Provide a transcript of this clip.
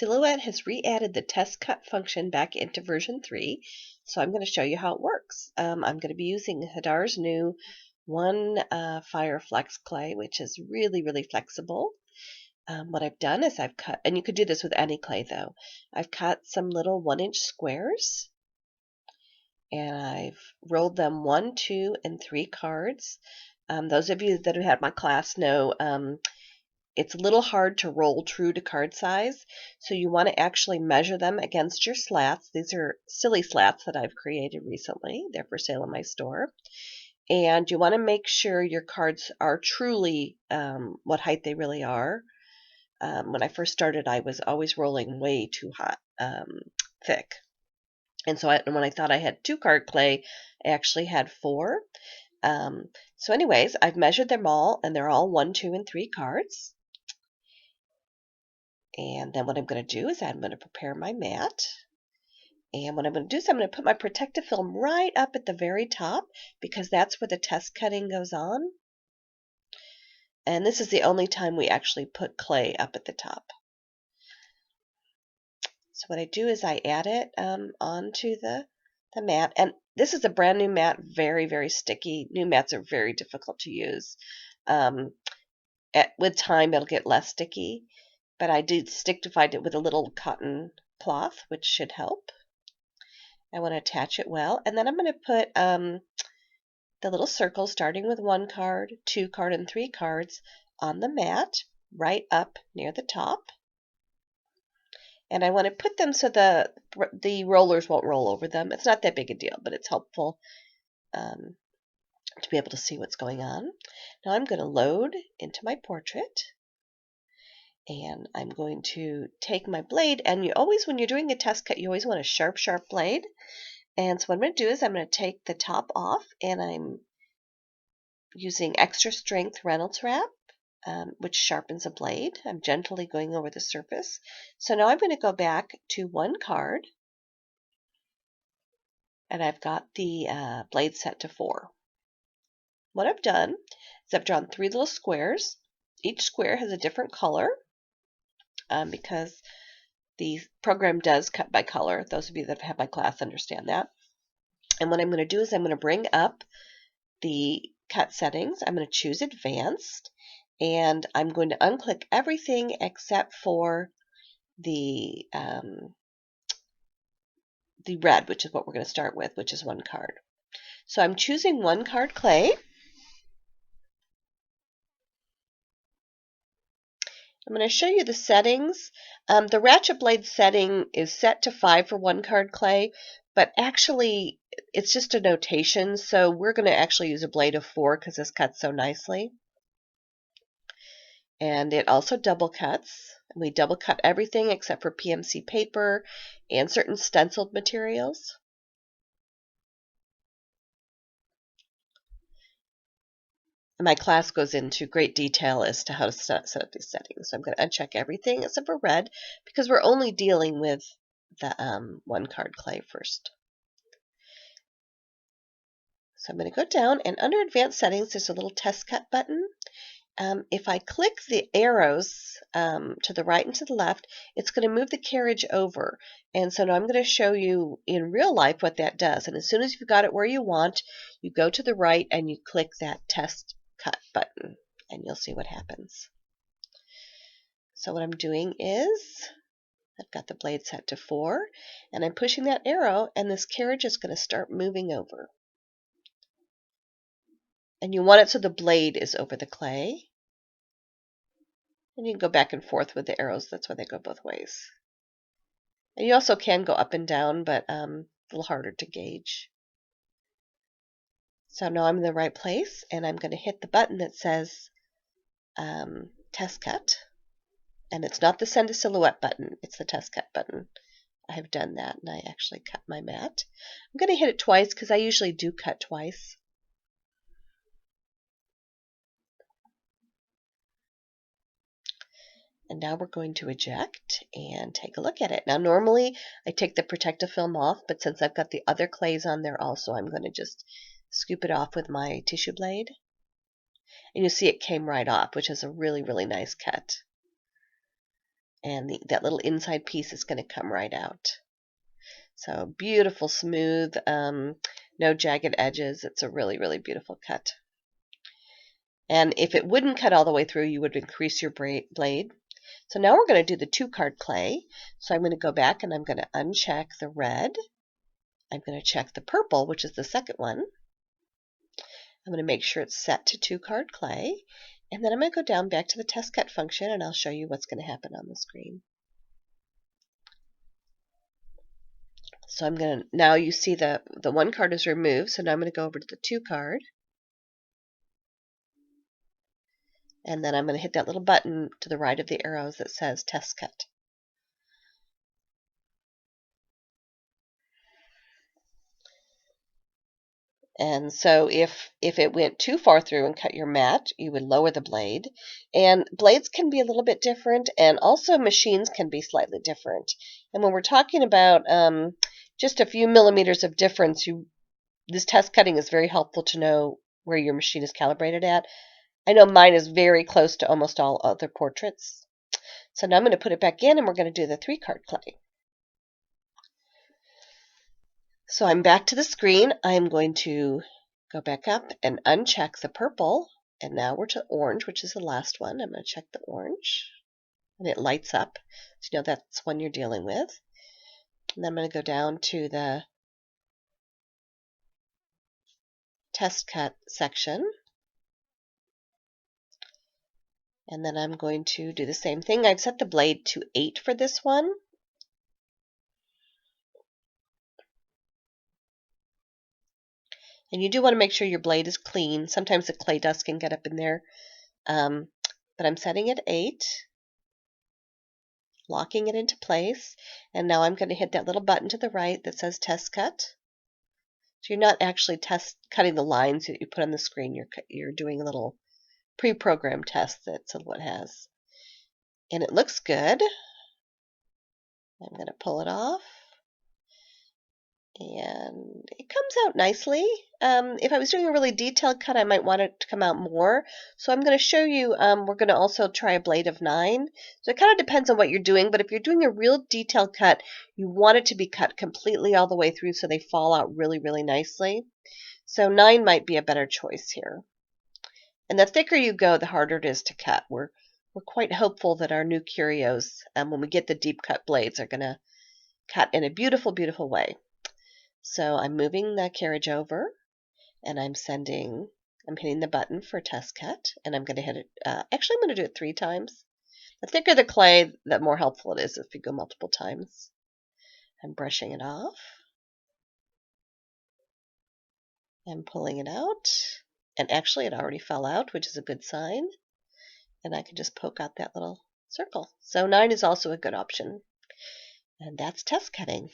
Silhouette has re-added the test cut function back into version 3, so I'm going to show you how it works. I'm going to be using Hadar's new 1 Flex clay, which is really, really flexible. What I've done is I've cut, and you could do this with any clay though, I've cut some little 1-inch squares, and I've rolled them 1, 2, and 3 cards. Those of you that have had my class know it's a little hard to roll true to card size, so you want to actually measure them against your slats. These are silly slats that I've created recently. They're for sale in my store. And you want to make sure your cards are truly what height they really are. When I first started, I was always rolling way too thick. And so when I thought I had 2 card clay, I actually had 4. So anyways, I've measured them all, and they're all 1, 2, and 3 cards. And then what I'm going to do is I'm going to prepare my mat. And what I'm going to do is I'm going to put my protective film right up at the very top, because that's where the test cutting goes on. And this is the only time we actually put clay up at the top. So what I do is I add it onto the mat. And this is a brand new mat, very, very sticky. New mats are very difficult to use. With time, it'll get less sticky. But I did stick-to-find it with a little cotton cloth, which should help. I want to attach it well. And then I'm going to put the little circles, starting with 1 card, 2 card, and 3 cards on the mat, right up near the top. And I want to put them so the rollers won't roll over them. It's not that big a deal, but it's helpful to be able to see what's going on. Now I'm going to load into my portrait. And I'm going to take my blade, and you always, when you're doing a test cut, you always want a sharp, sharp blade. And so what I'm going to do is I'm going to take the top off, and I'm using extra strength Reynolds wrap, which sharpens a blade. I'm gently going over the surface. So now I'm going to go back to 1 card, and I've got the blade set to 4. What I've done is I've drawn 3 little squares. Each square has a different color. Because the program does cut by color. Those of you that have had my class understand that. And what I'm going to do is I'm going to bring up the cut settings. I'm going to choose Advanced, and I'm going to unclick everything except for the red, which is what we're going to start with, which is 1 card. So I'm choosing 1 card clay. I'm going to show you the settings. The ratchet blade setting is set to 5 for 1 card clay, but actually it's just a notation, so we're going to actually use a blade of 4 because this cuts so nicely. And it also double cuts. We double cut everything except for PMC paper and certain stenciled materials. My class goes into great detail as to how to set up these settings. So I'm going to uncheck everything except for red, because we're only dealing with the 1 card clay first. So I'm going to go down, and under Advanced Settings, there's a little Test Cut button. If I click the arrows to the right and to the left, it's going to move the carriage over. And so now I'm going to show you in real life what that does. And as soon as you've got it where you want, you go to the right and you click that Test Cut button, and you'll see what happens. So what I'm doing is I've got the blade set to 4, and I'm pushing that arrow, and this carriage is going to start moving over. And you want it so the blade is over the clay. And you can go back and forth with the arrows. That's why they go both ways. And you also can go up and down, but a little harder to gauge. So now I'm in the right place, and I'm going to hit the button that says Test Cut. And it's not the Send a Silhouette button, it's the Test Cut button. I have done that, and I actually cut my mat. I'm going to hit it twice because I usually do cut twice. And now we're going to eject and take a look at it. Now normally I take the protective film off, but since I've got the other clays on there also, I'm going to just scoop it off with my tissue blade. And you see it came right off, which is a really, really nice cut. and that little inside piece is going to come right out. So beautiful, smooth, no jagged edges. It's a really, really beautiful cut. And if it wouldn't cut all the way through, you would increase your blade. So now we're going to do the 2-card clay. So I'm going to go back and I'm going to uncheck the red. I'm going to check the purple, which is the second one. I'm going to make sure it's set to 2-card clay. And then I'm going to go down back to the test cut function and I'll show you what's going to happen on the screen. So I'm going to, now you see the 1 card is removed, so now I'm going to go over to the 2 card. And then I'm going to hit that little button to the right of the arrows that says Test Cut. And so if it went too far through and cut your mat, you would lower the blade. And blades can be a little bit different, and also machines can be slightly different. And when we're talking about just a few millimeters of difference, this test cutting is very helpful to know where your machine is calibrated at. I know mine is very close to almost all other portraits. So now I'm going to put it back in and we're going to do the 3-card clay. So I'm back to the screen. I'm going to go back up and uncheck the purple. And now we're to orange, which is the last one. I'm going to check the orange. And it lights up. So you know that's one you're dealing with. And then I'm going to go down to the test cut section. And then I'm going to do the same thing. I've set the blade to 8 for this one. And you do want to make sure your blade is clean. Sometimes the clay dust can get up in there. But I'm setting it 8, locking it into place. And now I'm going to hit that little button to the right that says Test Cut. So you're not actually cutting the lines that you put on the screen. You're doing a little pre-programmed test that Silhouette has. And it looks good. I'm going to pull it off. And it comes out nicely. If I was doing a really detailed cut, I might want it to come out more. So I'm going to show you, we're going to also try a blade of 9. So it kind of depends on what you're doing, but if you're doing a real detailed cut, you want it to be cut completely all the way through so they fall out really, really nicely. So 9 might be a better choice here. And the thicker you go, the harder it is to cut. We're quite hopeful that our new curios, when we get the deep cut blades, are going to cut in a beautiful, beautiful way. So I'm moving the carriage over, and I'm hitting the button for Test Cut, and I'm going to hit it, actually I'm going to do it 3 times. The thicker the clay, the more helpful it is if you go multiple times. I'm brushing it off. I'm pulling it out, and actually it already fell out, which is a good sign. And I can just poke out that little circle. So 9 is also a good option. And that's test cutting.